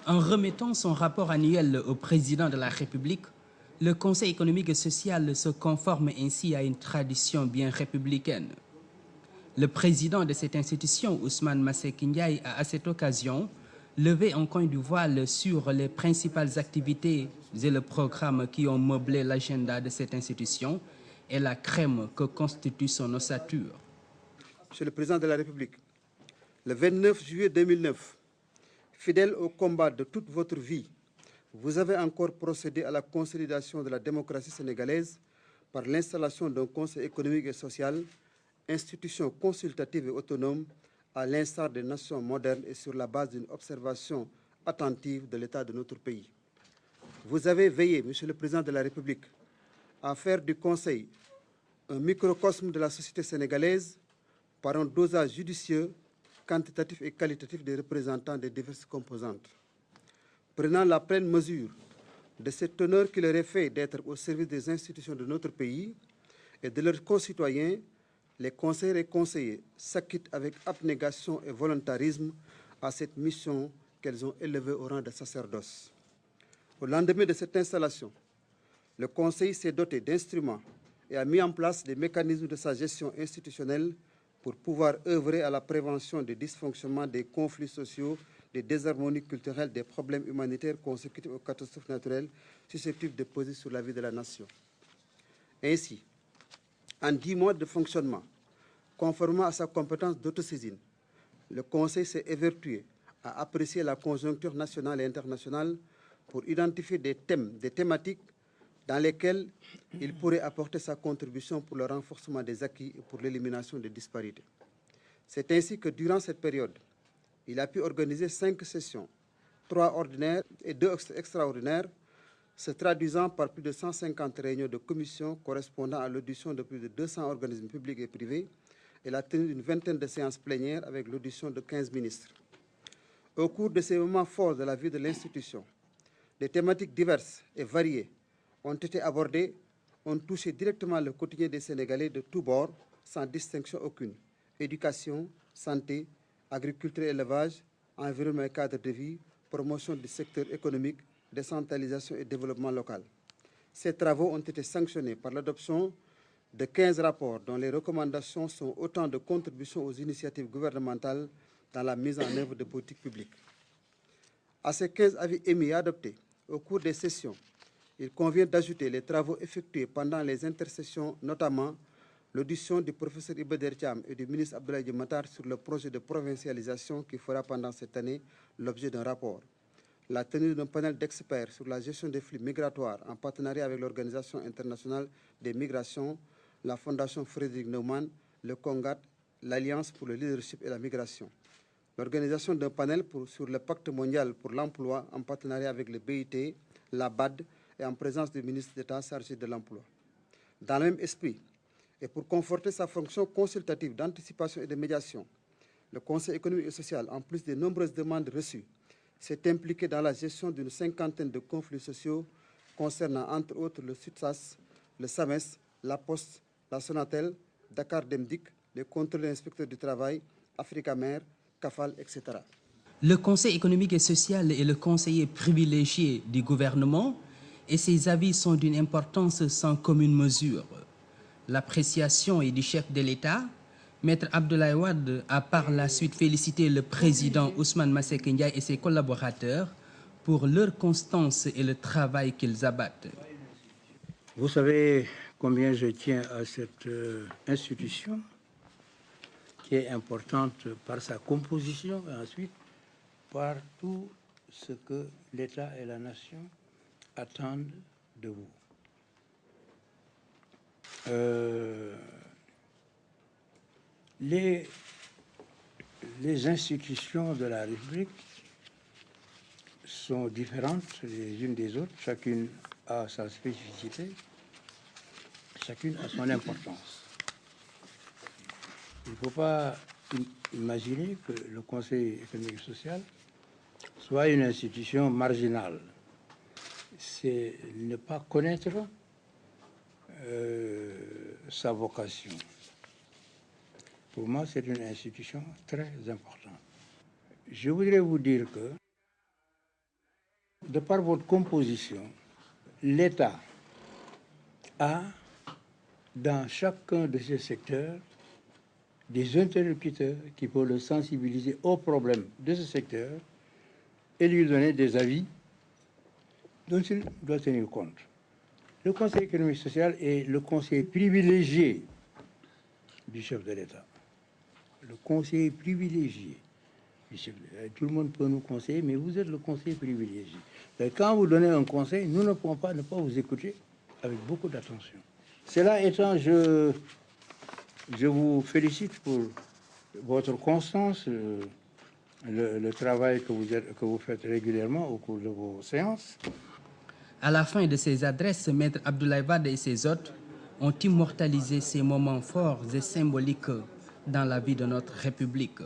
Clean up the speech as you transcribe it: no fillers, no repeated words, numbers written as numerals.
En remettant son rapport annuel au président de la République, le Conseil économique et social se conforme ainsi à une tradition bien républicaine. Le président de cette institution, Ousmane Masseck Ndiaye, a à cette occasion levé un coin du voile sur les principales activités et le programme qui ont meublé l'agenda de cette institution et la crème que constitue son ossature. Monsieur le Président de la République, le 29 juillet 2009, fidèle au combat de toute votre vie, vous avez encore procédé à la consolidation de la démocratie sénégalaise par l'installation d'un Conseil économique et social, institution consultative et autonome, à l'instar des nations modernes et sur la base d'une observation attentive de l'état de notre pays. Vous avez veillé, Monsieur le Président de la République, à faire du Conseil un microcosme de la société sénégalaise par un dosage judicieux, quantitatif et qualitatif des représentants des diverses composantes. Prenant la pleine mesure de cet honneur qui leur est fait d'être au service des institutions de notre pays et de leurs concitoyens, les conseillers et conseillers s'acquittent avec abnégation et volontarisme à cette mission qu'elles ont élevée au rang de sacerdoce. Au lendemain de cette installation, le Conseil s'est doté d'instruments et a mis en place les mécanismes de sa gestion institutionnelle pour pouvoir œuvrer à la prévention des dysfonctionnements, des conflits sociaux, des désharmonies culturelles, des problèmes humanitaires consécutifs aux catastrophes naturelles susceptibles de peser sur la vie de la nation. Ainsi, en 10 mois de fonctionnement, conformément à sa compétence d'autosaisine, le Conseil s'est évertué à apprécier la conjoncture nationale et internationale pour identifier des thèmes, des thématiques dans lesquelles il pourrait apporter sa contribution pour le renforcement des acquis et pour l'élimination des disparités. C'est ainsi que durant cette période, il a pu organiser 5 sessions, 3 ordinaires et 2 extraordinaires, se traduisant par plus de 150 réunions de commission correspondant à l'audition de plus de 200 organismes publics et privés et la tenue d'une vingtaine de séances plénières avec l'audition de 15 ministres. Au cours de ces moments forts de la vie de l'institution, des thématiques diverses et variées ont été abordées, ont touché directement le quotidien des Sénégalais de tous bords, sans distinction aucune. Éducation, santé, agriculture et élevage, environnement et cadre de vie, promotion du secteur économique, décentralisation et développement local. Ces travaux ont été sanctionnés par l'adoption de 15 rapports dont les recommandations sont autant de contributions aux initiatives gouvernementales dans la mise en œuvre de politiques publiques. À ces 15 avis émis et adoptés au cours des sessions, il convient d'ajouter les travaux effectués pendant les intersessions, notamment l'audition du professeur Iba Der Thiam et du ministre Abdoulaye Diouf Matar sur le projet de provincialisation qui fera pendant cette année l'objet d'un rapport, la tenue d'un panel d'experts sur la gestion des flux migratoires en partenariat avec l'Organisation internationale des migrations, la Fondation Frédéric Neumann, le CONGAT, l'Alliance pour le leadership et la migration, l'organisation d'un panel sur le pacte mondial pour l'emploi en partenariat avec le BIT, la BAD et en présence du ministre d'État chargé de l'emploi. Dans le même esprit, et pour conforter sa fonction consultative d'anticipation et de médiation, le Conseil économique et social, en plus des nombreuses demandes reçues, s'est impliqué dans la gestion d'une 50aine de conflits sociaux concernant entre autres le SUTSAS, le SAMES, la Poste, la Sonatel, Dakar Demdik, les contrôleurs inspecteurs du travail, Africamer, CAFAL, etc. Le Conseil économique et social est le conseiller privilégié du gouvernement et ses avis sont d'une importance sans commune mesure. L'appréciation est du chef de l'État. Maître Abdoulaye Wade a par la suite félicité le président Ousmane Masseck Ndiaye et ses collaborateurs pour leur constance et le travail qu'ils abattent. Vous savez combien je tiens à cette institution qui est importante par sa composition et ensuite par tout ce que l'État et la nation attendent de vous. Les institutions de la République sont différentes les unes des autres, chacune a sa spécificité, chacune a son importance. Il ne faut pas imaginer que le Conseil économique et social soit une institution marginale. C'est ne pas connaître sa vocation. Pour moi, c'est une institution très importante. Je voudrais vous dire que De par votre composition, l'État a, dans chacun de ces secteurs, des interlocuteurs qui peuvent le sensibiliser aux problèmes de ce secteur et lui donner des avis dont il doit tenir compte. Le Conseil économique et social est le conseiller privilégié du chef de l'État. Le conseiller privilégié du chef de l'État. Tout le monde peut nous conseiller, mais vous êtes le conseiller privilégié. Et quand vous donnez un conseil, nous ne pouvons pas ne pas vous écouter avec beaucoup d'attention. Cela étant, je vous félicite pour votre constance, le travail que vous faites régulièrement au cours de vos séances. À la fin de ses adresses, Maître Abdoulaye Wade et ses hôtes ont immortalisé ces moments forts et symboliques dans la vie de notre République.